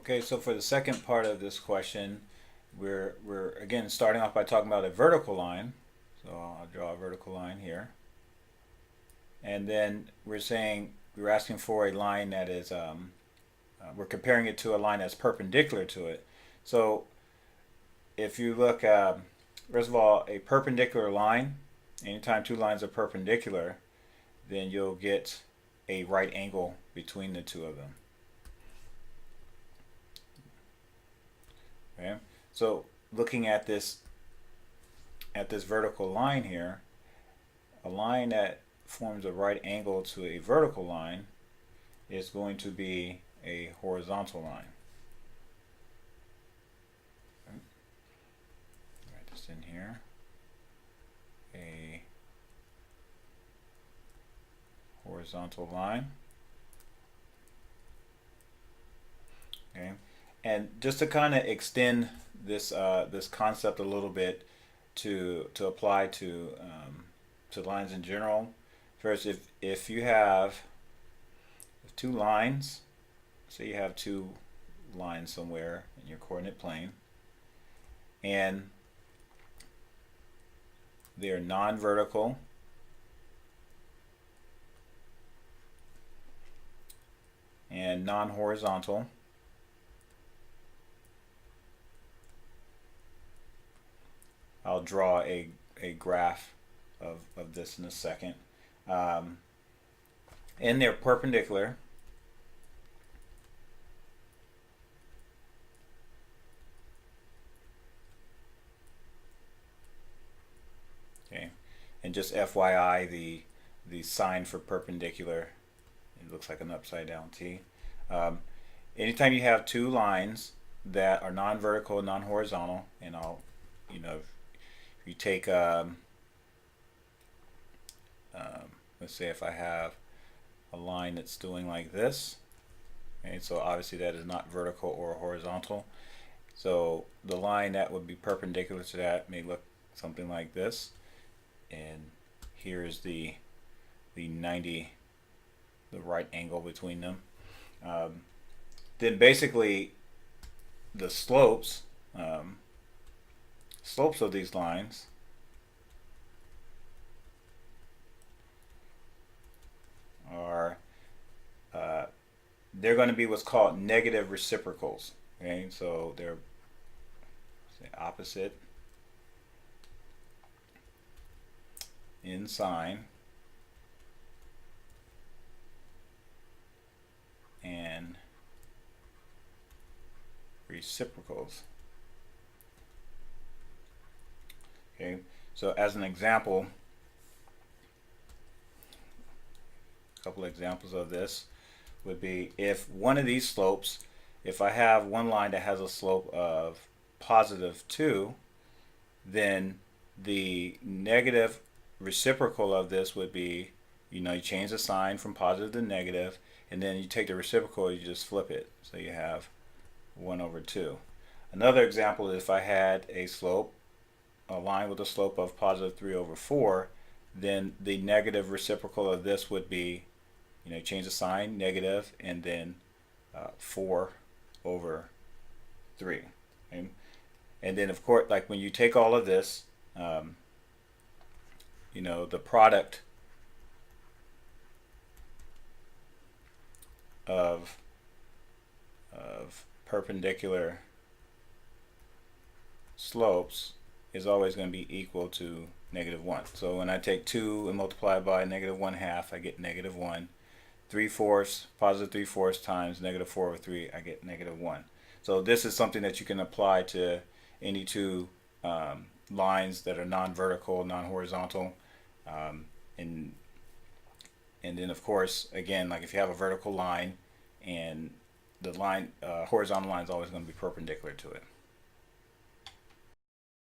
Okay, so for the second part of this question, we're again starting off by talking about a vertical line. So I'll draw a vertical line here. And then we're asking for a line that is, we're comparing it to a line that's perpendicular to it. So if you look, first of all, a perpendicular line, anytime two lines are perpendicular, then you'll get a right angle between the two of them. Okay, so looking at this vertical line here, a line that forms a right angle to a vertical line is going to be a horizontal line. Okay. Write this in here. A horizontal line. Okay. And just to kind of extend this this concept a little bit to apply to lines in general. First, if you have two lines, say you have two lines somewhere in your coordinate plane, and they're non-vertical and non-horizontal. I'll draw a graph of this in a second. And they're perpendicular. Okay, and just FYI, the sign for perpendicular, it looks like an upside down T. Anytime you have two lines that are non-vertical, non-horizontal, and if you take let's say if I have a line that's doing like this, okay, so obviously that is not vertical or horizontal. So the line that would be perpendicular to that may look something like this, and here's the 90, the right angle between them. Then basically the slopes of these lines are they're going to be what's called negative reciprocals. Okay, so they're opposite in sign and reciprocals. Okay, so as an example, a couple examples of this would be if one of these slopes, if I have one line that has a slope of +2, then the negative reciprocal of this would be, you change the sign from positive to negative, and then you take the reciprocal, you just flip it, so you have 1/2. Another example is if I had a line with a slope of +3/4, then the negative reciprocal of this would be, change the sign, negative, and then 4/3. Okay? And then of course, like when you take all of this, the product of perpendicular slopes is always going to be equal to -1. So when I take 2 and multiply by -1/2, I get -1. 3/4, +3/4 times -4/3, I get -1. So this is something that you can apply to any two lines that are non-vertical, non-horizontal, and then of course, again, like if you have a vertical line, and the line horizontal line is always going to be perpendicular to it.